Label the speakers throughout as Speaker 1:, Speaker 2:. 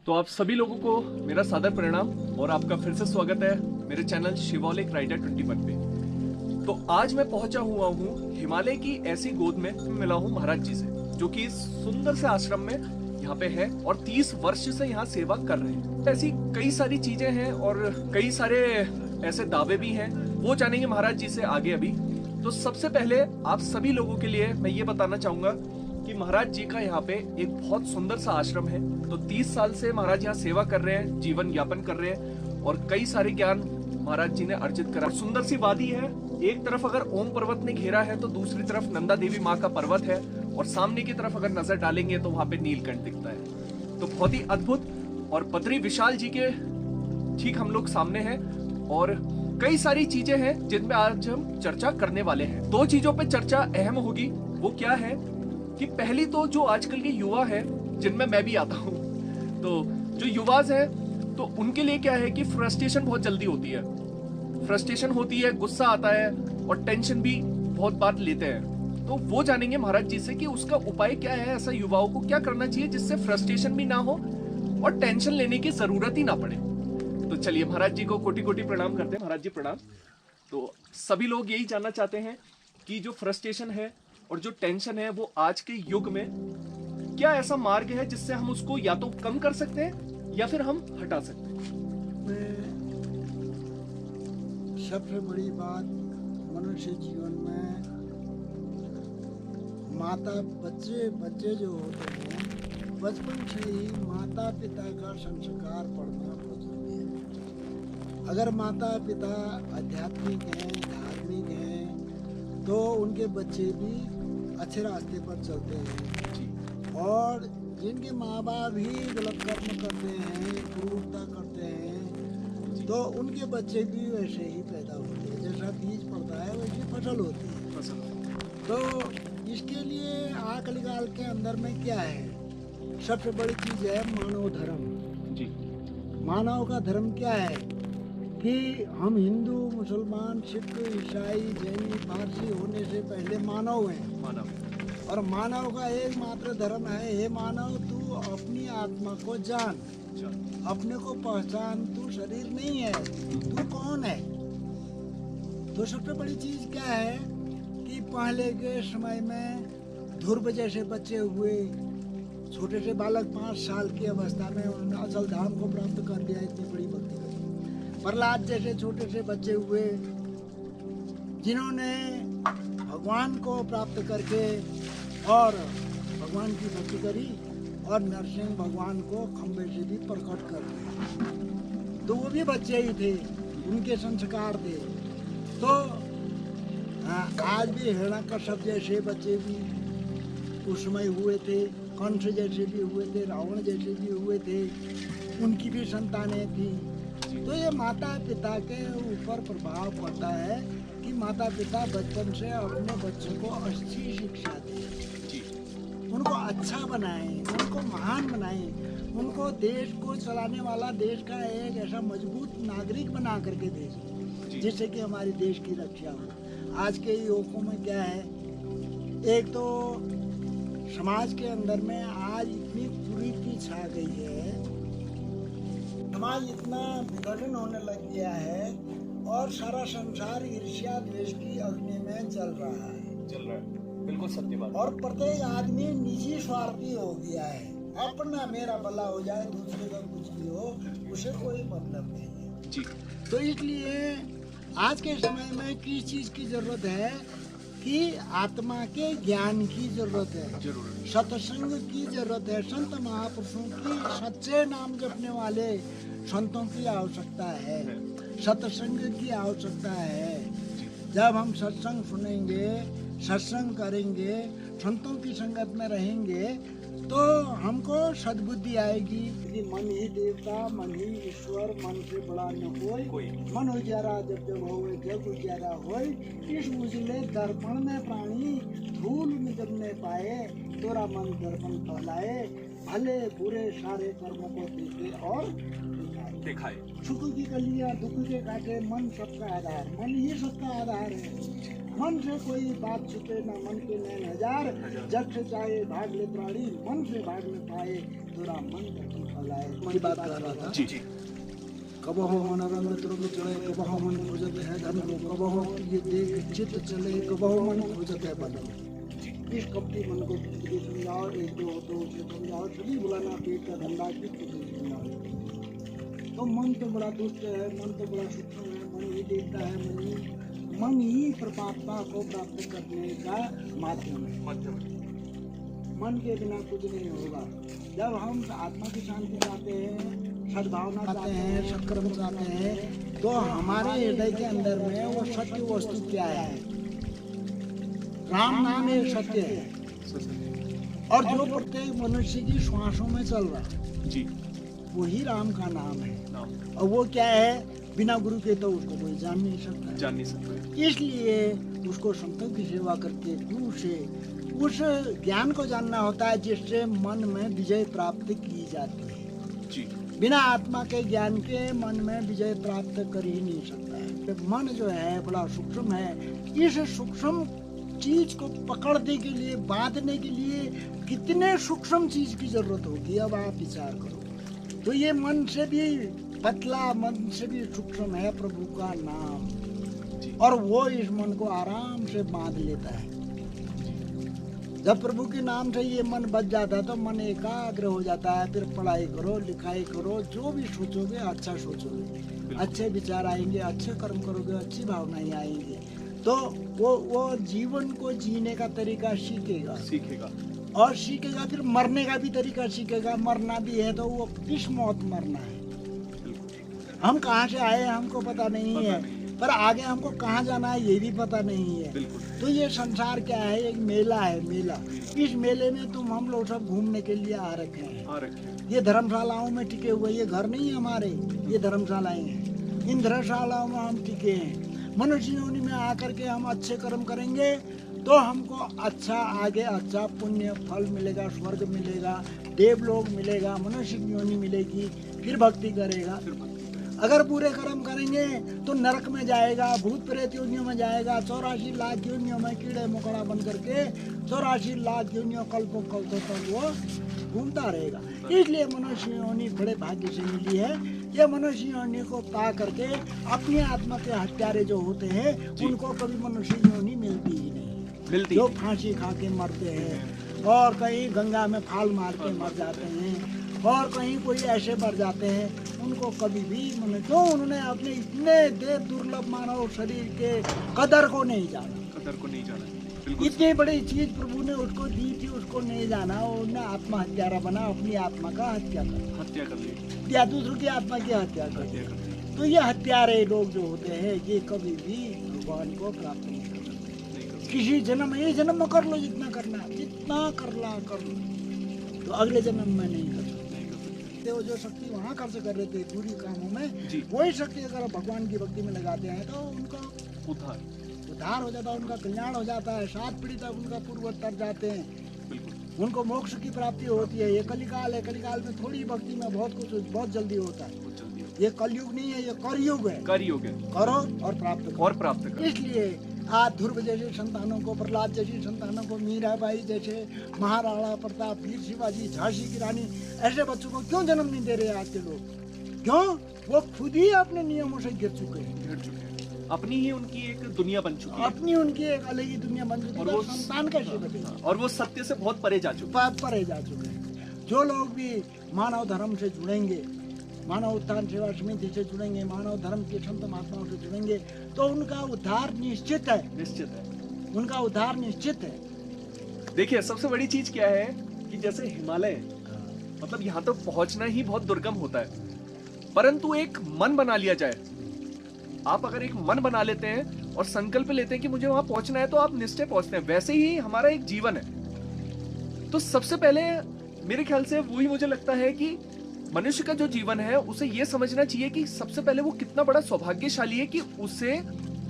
Speaker 1: तो आप सभी लोगों को मेरा सादर प्रणाम और आपका फिर से स्वागत है मेरे चैनल शिवोलिक राइडर 21 पे। तो आज मैं पहुंचा हुआ हूँ हिमालय की ऐसी गोद में मिला हूँ महाराज जी से, जो कि इस सुंदर से आश्रम में यहाँ पे है और 30 वर्ष से यहाँ सेवा कर रहे हैं। ऐसी कई सारी चीजें हैं और कई सारे ऐसे दावे भी हैं, वो जानेंगे महाराज जी से आगे अभी। तो सबसे पहले आप सभी लोगों के लिए मैं ये बताना चाहूंगा कि महाराज जी का यहाँ पे एक बहुत सुंदर सा आश्रम है। तो 30 साल से महाराज यहाँ सेवा कर रहे हैं, जीवन यापन कर रहे हैं और कई सारे ज्ञान महाराज जी ने अर्जित करा। सुंदर सी वादी है, एक तरफ अगर ओम पर्वत ने घेरा है तो दूसरी तरफ नंदा देवी माँ का पर्वत है और सामने की तरफ अगर नजर डालेंगे तो वहां पे नीलकंठ दिखता है। तो बहुत ही अद्भुत और बद्री विशाल जी के ठीक हम लोग सामने हैं और कई सारी चीजें हैं जिनमें आज हम चर्चा करने वाले हैं। दो चीजों पे चर्चा अहम होगी, वो क्या है कि पहली तो जो आजकल के युवा है जिनमें मैं भी आता हूँ, तो जो युवाज है तो उनके लिए क्या है कि फ्रस्ट्रेशन बहुत जल्दी होती है, फ्रस्ट्रेशन होती है, गुस्सा आता है और टेंशन भी बहुत बार लेते हैं। तो वो जानेंगे महाराज जी से कि उसका उपाय क्या है, ऐसा युवाओं को क्या करना चाहिए जिससे फ्रस्ट्रेशन भी ना हो और टेंशन लेने की जरूरत ही ना पड़े। तो चलिए महाराज जी को कोटि कोटि प्रणाम करते हैं। महाराज जी प्रणाम। तो सभी लोग यही जानना चाहते हैं कि जो फ्रस्ट्रेशन है और जो टेंशन है वो आज के युग में क्या ऐसा मार्ग है जिससे हम उसको या तो कम कर सकते हैं या फिर हम हटा सकते हैं।
Speaker 2: सबसे बड़ी बात मनुष्य जीवन में माता बच्चे जो होते हैं बचपन से ही माता पिता का संस्कार पढ़ना बहुत जरूरी है। अगर माता पिता आध्यात्मिक हैं, धार्मिक हैं, तो उनके बच्चे भी अच्छे रास्ते पर चलते हैं। और जिनके माँ बाप ही गलत कर्म करते हैं, क्रूरता करते हैं, तो उनके बच्चे भी वैसे ही पैदा होते हैं। जैसा बीज पड़ता है वैसी फसल होती है। तो इसके लिए कलिकाल के अंदर में क्या है, सबसे बड़ी चीज है मानव धर्म जी। मानव का धर्म क्या है कि हम हिंदू, मुसलमान, सिख, ईसाई, जैन, पारसी होने से पहले मानव हैं। मानव और मानव का एकमात्र धर्म है, हे मानव तू अपनी आत्मा को जान, अपने को पहचान, तू शरीर नहीं है, तू कौन है। तो सबसे बड़ी चीज क्या है कि पहले के समय में ध्रुव जैसे बच्चे हुए, छोटे से बालक 5 साल की अवस्था में उन्होंने अचल धाम को प्राप्त कर लिया, इतनी बड़ी भक्ति करी। प्रहलाद जैसे छोटे से बच्चे हुए जिन्होंने भगवान को प्राप्त करके और भगवान की भक्ति करी और नरसिंह भगवान को खंबे से भी प्रकट कर दिया। तो वो भी बच्चे ही थे, उनके संस्कार थे। तो आज भी हिरण्यकश्यप जैसे बच्चे भी उस समय हुए थे, कंस जैसे भी हुए थे, रावण जैसे भी हुए थे, उनकी भी संतानें थी। तो ये माता पिता के ऊपर प्रभाव पड़ता है कि माता पिता बचपन से अपने बच्चों को अच्छी शिक्षा दें, उनको अच्छा बनाएं, उनको महान बनाएं, उनको देश को चलाने वाला, देश का एक ऐसा मजबूत नागरिक बना करके भेजें जिससे कि हमारे देश की रक्षा हो। आज के युवकों में क्या है, एक तो समाज के अंदर में आज इतनी कुरीति छा गई है, समाज इतना विघटन होने लग गया है और सारा संसार ईर्ष्या द्वेष की अग्नि में जल रहा है।
Speaker 1: बिल्कुल सत्य बात।
Speaker 2: और प्रत्येक आदमी निजी स्वार्थी हो गया है, अपना मेरा भला हो जाए, दूसरे का कुछ भी हो उसे कोई मतलब नहीं है
Speaker 1: जी।
Speaker 2: तो इसलिए आज के समय में किस चीज की जरूरत है कि आत्मा के ज्ञान की जरूरत है, सत्संग की जरूरत है, संत महापुरुषों की, सच्चे नाम जपने वाले संतों की आवश्यकता है, सत्संग की आवश्यकता है। जब हम सत्संग सुनेंगे, सत्संग करेंगे, संतों की संगत में रहेंगे तो हमको सद्बुद्धि आएगी कि मन ही देवता, मन ही ईश्वर, मन से बड़ा न कोई, मन उजारा जब जब होए जब उजारा होए, इस उजले दर्पण में प्राणी धूल में जब न पाए, तोरा मन दर्पण फैलाए, भले बुरे सारे कर्मों को देखे और
Speaker 1: दिखाए।
Speaker 2: सुख की कलियां दुख के काटे, मन सबका आधार, मन ही सबका आधार है। मन से कोई बात छुपे न मन के नैन हजार, जग से चाहे भाग ले प्राणी, मन से भाग न पाए, तेरा मन कठिन फलाए। की बात कर रहा था।
Speaker 1: जी जी।
Speaker 2: कबहो मन रंग तुरंग चले, कबहो मन खोजत है धन को, कबहो ये देख चित्त चले, कबहो मन खोजत है बदन। इस कपटी मन को समझाओ, एक दो तो उसे समझाओ, सभी बुलाना पेट का धंधा की समझाओ। तो मन तो बड़ा दुष्ट है, मन तो बड़ा सूक्ष्म है, मन ही देखता है, मन ही परमात्मा को प्राप्त करने का माध्यम है। मन के बिना कुछ नहीं होगा। जब हम आत्मा की शांति चाहते हैं, सद्भावना चाहते हैं, सत्कर्म चाहते हैं, तो हमारे हृदय के अंदर में वो सत्य वस्तु क्या है? राम नाम एक सत्य है, और जो प्रत्येक मनुष्य की श्वासों में चल रहा
Speaker 1: जी,
Speaker 2: वही राम का नाम है। और वो क्या है? बिना गुरु के तो उसको कोई जान नहीं सकता। इसलिए उसको संतों की सेवा करके गुरु से उस ज्ञान को जानना होता है जिससे मन में विजय प्राप्त की जाती है
Speaker 1: जी।
Speaker 2: बिना आत्मा के ज्ञान के मन में विजय प्राप्त कर ही नहीं सकता है। मन जो है बड़ा सूक्ष्म है। इस सूक्ष्म चीज को पकड़ने के लिए, बांधने के लिए कितने सूक्ष्म चीज की जरूरत होगी, अब आप विचार करो। तो ये मन से भी पतला, मन से भी सूक्ष्म है प्रभु का नाम, और वो इस मन को आराम से बांध लेता है। जब प्रभु के नाम से ये मन बच जाता है तो मन एकाग्र हो जाता है। फिर पढ़ाई करो, लिखाई करो, जो भी सोचोगे अच्छा सोचोगे, अच्छे विचार आएंगे, अच्छे कर्म करोगे, अच्छी भावनाएं आएंगी, तो वो जीवन को जीने का तरीका सीखेगा और सीखेगा। फिर मरने का भी तरीका सीखेगा। मरना भी है तो वो किस मौत मरना है, हम कहाँ से आए हमको पता नहीं है, पर आगे हमको कहाँ जाना है ये भी पता नहीं है। तो ये संसार क्या है? एक मेला है, मेला। इस मेले में हम लोग सब घूमने के लिए आ रखे हैं। ये धर्मशालाओं में टिके हुए, ये घर नहीं है हमारे, ये धर्मशालाएं हैं। इन धर्मशालाओं में हम टिके हैं। मनुष्य योनि में आकर के हम अच्छे कर्म करेंगे तो हमको अच्छा, आगे अच्छा पुण्य फल मिलेगा, स्वर्ग मिलेगा, देवलोक मिलेगा, मनुष्य योनि मिलेगी, फिर भक्ति करेगा। अगर बुरे कर्म करेंगे तो नरक में जाएगा, भूत प्रेत योनियों में जाएगा, 84 लाख योनियों में कीड़े मकोड़ा बन करके 84 लाख योनियों कल्पों तक वो घूमता रहेगा। इसलिए मनुष्य योनि बड़े भाग्य से मिली है। ये मनुष्य योनि को पा करके अपनी आत्मा के हत्यारे जो होते हैं उनको कभी मनुष्य योनि मिलती ही नहीं। जो फांसी खा के मरते हैं, और कहीं गंगा में फाल मार के मर जाते हैं, और कहीं कोई ऐसे मर जाते हैं, उनको कभी भी क्यों उन्होंने अपने इतने दुर्लभ मानव शरीर के कदर को नहीं जाना। इतनी बड़ी चीज प्रभु ने उसको दी थी, उसको नहीं जाना। उन्होंने आत्मा हत्यारा बना, अपनी आत्मा का हत्या कर ली, या दूसरों की आत्मा की हत्या कर दी। तो ये हत्यारे लोग जो होते हैं ये कभी भी भगवान को प्राप्त नहीं कर सकते। किसी जन्म, ये जन्म में कर लो जितना करना, जितना कर लो, तो अगले जन्म में नहीं कर सकते। वो जो शक्ति वहाँ खर्च कर रहे थे बुरी कामों में, वही शक्ति अगर भगवान की भक्ति में लगाते हैं तो उनका उद्धार हो जाता है, उनका कल्याण हो जाता है। 7 पीढ़ी तक उनका पूर्वज तर जाते हैं, उनको मोक्ष की प्राप्ति होती है। ये कलिकाल है, कलिकाल में थोड़ी भक्ति में बहुत कुछ बहुत जल्दी होता है। ये कलयुग नहीं है, ये करयुग है। करो और प्राप्त करो। इसलिए आज ध्रुव जैसे संतानों को, प्रहलाद जैसी संतानों को, मीराबाई जैसे, महाराणा प्रताप, वीर शिवाजी, झांसी की रानी, ऐसे बच्चों को क्यों जन्म नहीं दे रहे आज के लोग? क्यों? वो खुद ही अपने नियमों से गिर चुके हैं।
Speaker 1: अपनी ही उनकी एक दुनिया बन चुकी है,
Speaker 2: अपनी उनकी एक अलग ही दुनिया बन चुकी है। और वो संतान कैसे बचेगा?
Speaker 1: और वो सत्य से बहुत परे जा चुके
Speaker 2: हैं। जो लोग भी मानव धर्म से जुड़ेंगे, मानव उत्थान सेवा समिति से जुड़ेंगे, मानव धर्म के संत महात्माओं से जुड़ेंगे, तो उनका उद्धार निश्चित है। उनका उद्धार निश्चित है।
Speaker 1: देखिए सबसे बड़ी चीज क्या है कि जैसे हिमालय, मतलब यहाँ तक पहुंचना ही बहुत दुर्गम होता है, परंतु एक मन बना लिया जाए। आप अगर एक मन बना लेते हैं और संकल्प लेते हैं कि मुझे वहां पहुंचना है, तो आप निश्चय पहुंचते हैं। वैसे ही हमारा एक जीवन है। तो सबसे पहले मेरे ख्याल से वही मुझे लगता है कि मनुष्य का जो जीवन है उसे ये समझना चाहिए कि सबसे पहले वो कितना बड़ा सौभाग्यशाली है कि उसे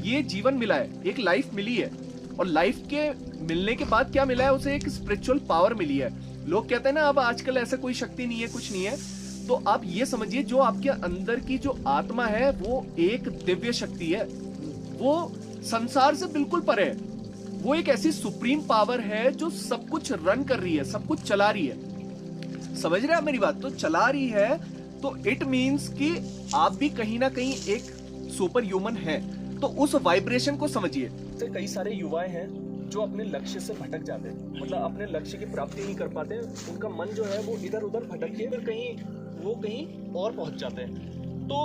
Speaker 1: ये जीवन मिला है, एक लाइफ मिली है। और लाइफ के मिलने के बाद क्या मिला है? उसे एक स्पिरिचुअल पावर मिली है। लोग कहते हैं ना अब आजकल ऐसा कोई शक्ति नहीं है, कुछ नहीं है, तो आप ये समझिए जो आपके अंदर की जो आत्मा है वो एक दिव्य शक्ति है, वो संसार से बिल्कुल परे है। वो एक ऐसी सुप्रीम पावर है जो सब कुछ रन कर रही है, सब कुछ चला रही है। समझ रहे हैं आप मेरी बात? तो चला रही है तो इट मीन्स कि आप भी कहीं ना कहीं एक सुपर ह्यूमन है। तो उस वाइब्रेशन को समझिए। कई सारे युवा हैं जो अपने लक्ष्य से भटक जाते हैं, मतलब अपने लक्ष्य की प्राप्ति नहीं कर पाते, उनका मन जो है वो इधर उधर भटक के फिर कहीं और पहुंच जाते हैं। तो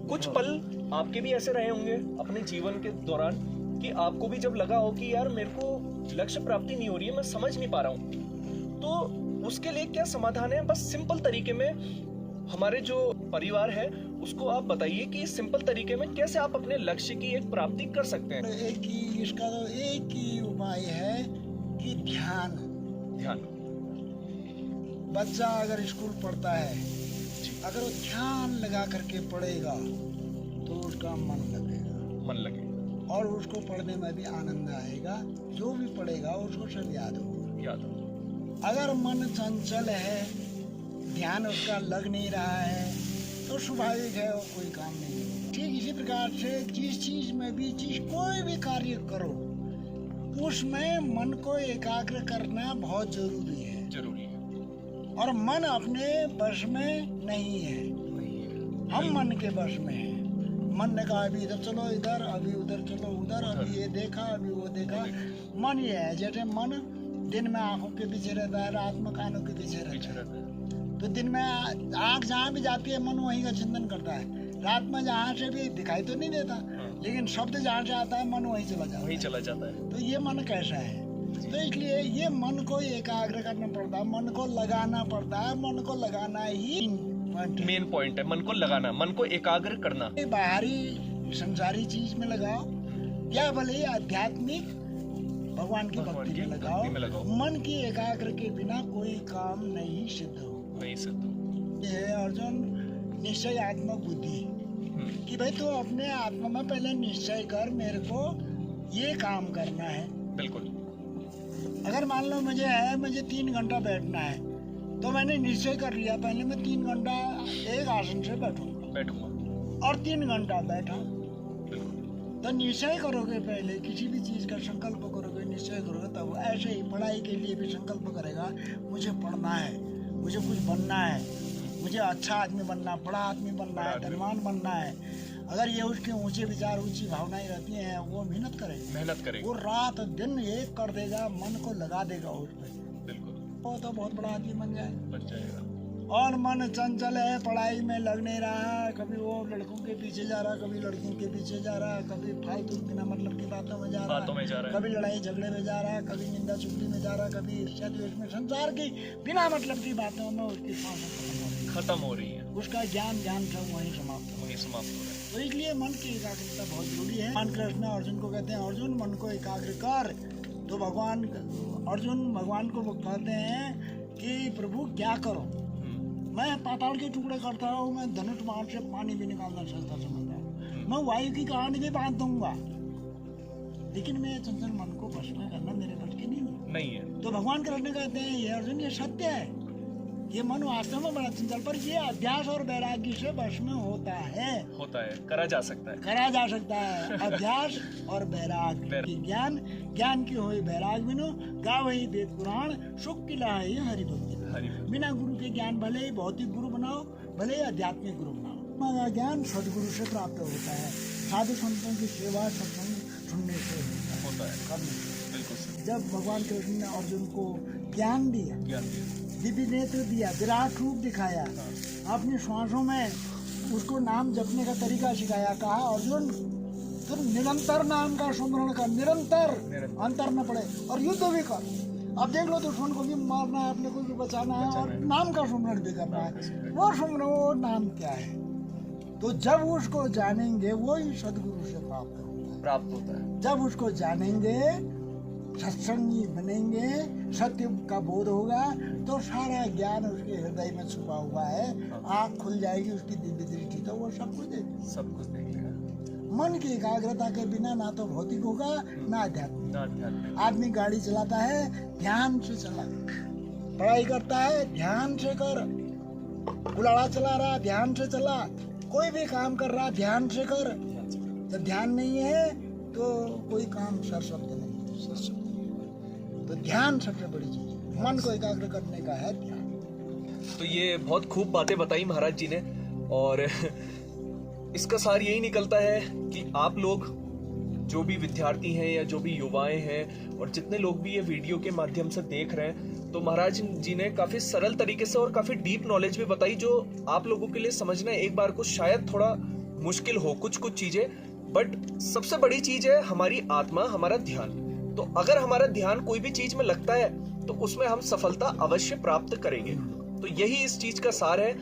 Speaker 1: कुछ पल आपके भी ऐसे रहे होंगे अपने जीवन के दौरान कि आपको भी जब लगा हो कि यार मेरे को लक्ष्य प्राप्ति नहीं हो रही है, मैं समझ नहीं पा रहा हूँ। तो उसके लिए क्या समाधान है? बस सिंपल तरीके में हमारे जो परिवार है उसको आप बताइए कि सिंपल तरीके में कैसे आप अपने लक्ष्य की एक प्राप्ति कर सकते हैं।
Speaker 2: इसका तो एक ही उपाय है कि ध्यान। बच्चा अगर स्कूल पढ़ता है, अगर वो ध्यान लगा करके पढ़ेगा तो उसका मन लगेगा और उसको पढ़ने में भी आनंद आएगा। जो भी पढ़ेगा उसको सब याद होगा। अगर मन चंचल है, ध्यान उसका लग नहीं रहा है, तो स्वाभाविक है वो कोई काम नहीं। ठीक इसी प्रकार से जिस चीज में भी कोई भी कार्य करो उसमें मन को एकाग्र करना बहुत जरूरी है। और मन अपने वश में नहीं है, हम मन के वश में है। मन ने कहा अभी इधर चलो इधर, अभी उधर चलो उधर, अभी ये देखा अभी वो देखा। मन ये है, जैसे मन दिन में आंखों के पीछे रहता है, रात में कानों के पीछे रहता है। तो दिन में आंख जहाँ भी जाती है मन वहीं का चिंतन करता है, रात में जहाँ से भी दिखाई तो नहीं देता, लेकिन शब्द जहाँ से आता है मन वहीं चला जाता है। तो ये मन कैसा है? तो इसलिए ये मन को एकाग्र करना पड़ता है, मन को लगाना पड़ता है। मन को लगाना ही
Speaker 1: मेन पॉइंट है, मन को लगाना, मन को एकाग्र करना।
Speaker 2: बाहरी संसारी चीज में लगाओ या भले आध्यात्मिक भगवान की भक्ति में लगाओ, मन की एकाग्र के बिना कोई काम नहीं सिद्ध हो। ये है अर्जुन निश्चयात्मक बुद्धि कि भाई तू अपने आत्मा में पहले निश्चय कर, मेरे को ये काम करना है।
Speaker 1: बिल्कुल।
Speaker 2: अगर मान लो मुझे 3 घंटा बैठना है, तो मैंने निश्चय कर लिया पहले मैं 3 घंटा एक आसन से बैठूंगा और 3 घंटा बैठा। तो निश्चय करोगे, पहले किसी भी चीज का संकल्प करोगे, निश्चय करोगे, तब ऐसे ही पढ़ाई के लिए भी संकल्प करेगा, मुझे पढ़ना है, मुझे कुछ बनना है, मुझे अच्छा आदमी बनना, बड़ा आदमी बनना है, धनवान बनना है। अगर ये उसके ऊंचे विचार ऊंची भावनाएं रहती हैं, वो मेहनत करेगा, वो रात दिन एक कर देगा, मन को लगा देगा उसमें, वो तो बहुत बड़ा आदमी बन जाएगा। और मन चंचल है, पढ़ाई में लग नहीं रहा है, कभी वो लड़कों के पीछे जा रहा है, कभी लड़कियों के पीछे जा रहा है, कभी फालतू बिना मतलब की बातों में जा रहा है, कभी लड़ाई झगड़े में जा रहा है, कभी निंदा चुगली में जा रहा है, कभी ईर्ष्या द्वेष में, संसार की बिना मतलब की बातों में उसकी सांसें खत्म हो रही है, उसका ज्ञान सब वहीं समाप्त हो रहा है। तो इसलिए मन की एकाग्रता बहुत जरूरी है। भगवान कृष्ण अर्जुन को कहते हैं, अर्जुन मन को एकाग्र कर। तो अर्जुन भगवान को कहते हैं कि प्रभु क्या करो, मैं पाताल के टुकड़े करता हूँ, मैं धनुष बाण से पानी भी निकालना चाहता समझता हूँ, मैं वायु की कहानी भी बांध दूंगा, लेकिन मैं चंचल मन को वश में करना मेरे वश की नहीं है। तो भगवान कृष्ण कहते हैं ये अर्जुन ये सत्य है, ये मन वास्तव में बड़ा चंचल, पर ये अध्यास और वैराग्य से वश में होता है, करा जा सकता है। अध्यास और वैराग्य ज्ञान की होई वैराग बिनु, गावहि वेद पुराण, सुख की लाही हरि भक्ति। बिना गुरु के ज्ञान भले ही भौतिक गुरु बनाओ, भले ही आध्यात्मिक गुरु बनाओ, ज्ञान सदगुरु से प्राप्त होता है, साधु संतों की सेवा सत्संग सुनने से होता है, करने से। बिल्कुल। जब भगवान कृष्ण ने अर्जुन को ज्ञान दिया, दिव्य नेत्र दिया, विराट रूप दिखाया, अपनी श्वासों में उसको नाम जपने का तरीका सिखाया, कहा अर्जुन तुम निरंतर नाम का स्मरण कर, निरंतर अंतर न पड़े, और युद्ध भी कर। अब देख लो दुश्मन को भी मारना है, अपने को भी बचाना है, और नाम का स्मरण भी करना है। वो स्मरण, वो नाम क्या है? तो जब उसको जानेंगे वो ही सदगुरु से प्राप्त होता है। जब उसको जानेंगे, सत्संगी बनेंगे, सत्य का बोध होगा, तो सारा ज्ञान उसके हृदय में छुपा हुआ है, आँख खुल जाएगी उसकी दिव्य दृष्टि, तो वो सब कुछ देख लेगा। मन की एकाग्रता के बिना ना तो भौतिक होगा ना आध्यात्मिक। आदमी गाड़ी चलाता है ध्यान से चला, पढ़ाई करता है ध्यान से कर, कुल्हाड़ा चला रहा ध्यान से चला, कोई भी काम कर रहा ध्यान से कर। जब ध्यान नहीं है तो कोई काम सरसब्द नहीं, सरसब्द। तो ध्यान सबसे बड़ी चीज है, मन को एकाग्र करने का है ध्यान।
Speaker 1: तो ये बहुत खूब बातें बताई महाराज जी ने, और इसका सार यही निकलता है कि आप लोग जो भी विद्यार्थी हैं या जो भी युवाएं हैं और जितने लोग भी ये वीडियो के माध्यम से देख रहे हैं, तो महाराज जी ने काफी सरल तरीके से और काफी डीप नॉलेज भी बताई, जो आप लोगों के लिए समझना एक बार को शायद थोड़ा मुश्किल हो कुछ चीजें, बट सबसे बड़ी चीज है हमारी आत्मा, हमारा ध्यान। तो अगर हमारा ध्यान कोई भी चीज में लगता है तो उसमें हम सफलता अवश्य प्राप्त करेंगे। तो यही इस चीज का सार है।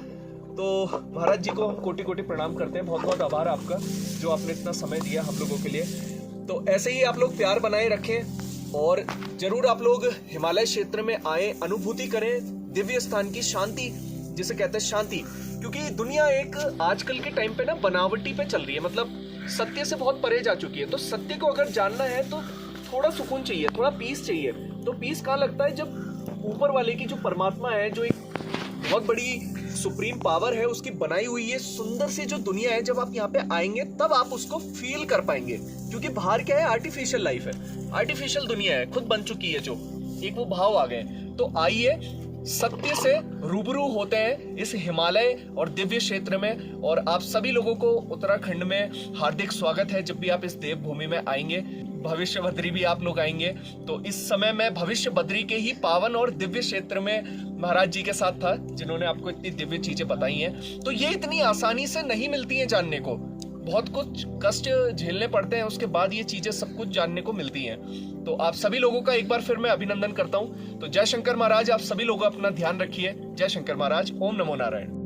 Speaker 1: तो महाराज जी को हम कोटि कोटि प्रणाम करते हैं, बहुत बहुत आभार आपका जो आपने इतना समय दिया हम लोगों के लिए। तो ऐसे ही आप लोग प्यार बनाए रखें और जरूर आप लोग हिमालय क्षेत्र में आए, अनुभूति करें दिव्य स्थान की शांति, जिसे कहते हैं शांति। क्योंकि दुनिया एक आजकल के टाइम पे ना बनावटी पे चल रही है, मतलब सत्य से बहुत परे जा चुकी है। तो सत्य को अगर जानना है तो थोड़ा सुकून चाहिए, थोड़ा पीस चाहिए। तो पीस कहाँ लगता है? जब ऊपर वाले की जो परमात्मा है, जो एक बहुत बड़ी सुप्रीम पावर है, उसकी बनाई हुई ये सुंदर सी जो दुनिया है, जब आप यहाँ पे आएंगे तब आप उसको फील कर पाएंगे। क्योंकि बाहर क्या है, आर्टिफिशियल लाइफ है, आर्टिफिशियल दुनिया है, खुद बन चुकी है, जो एक वो भाव आ गए। तो आइए सत्य से रूबरू होते हैं इस हिमालय और दिव्य क्षेत्र में। और आप सभी लोगों को उत्तराखंड में हार्दिक स्वागत है। जब भी आप इस देवभूमि में आएंगे, भविष्य बद्री भी आप लोग आएंगे, तो इस समय मैं भविष्य बद्री के ही पावन और दिव्य क्षेत्र में महाराज जी के साथ था, जिन्होंने आपको इतनी दिव्य चीजें बताई हैं। तो ये इतनी आसानी से नहीं मिलती हैं जानने को, बहुत कुछ कष्ट झेलने पड़ते हैं, उसके बाद ये चीजें सब कुछ जानने को मिलती हैं। तो आप सभी लोगों का एक बार फिर मैं अभिनंदन करता हूं। तो जय शंकर महाराज, आप सभी लोग अपना ध्यान रखिए। जय शंकर महाराज, ओम नमो नारायण।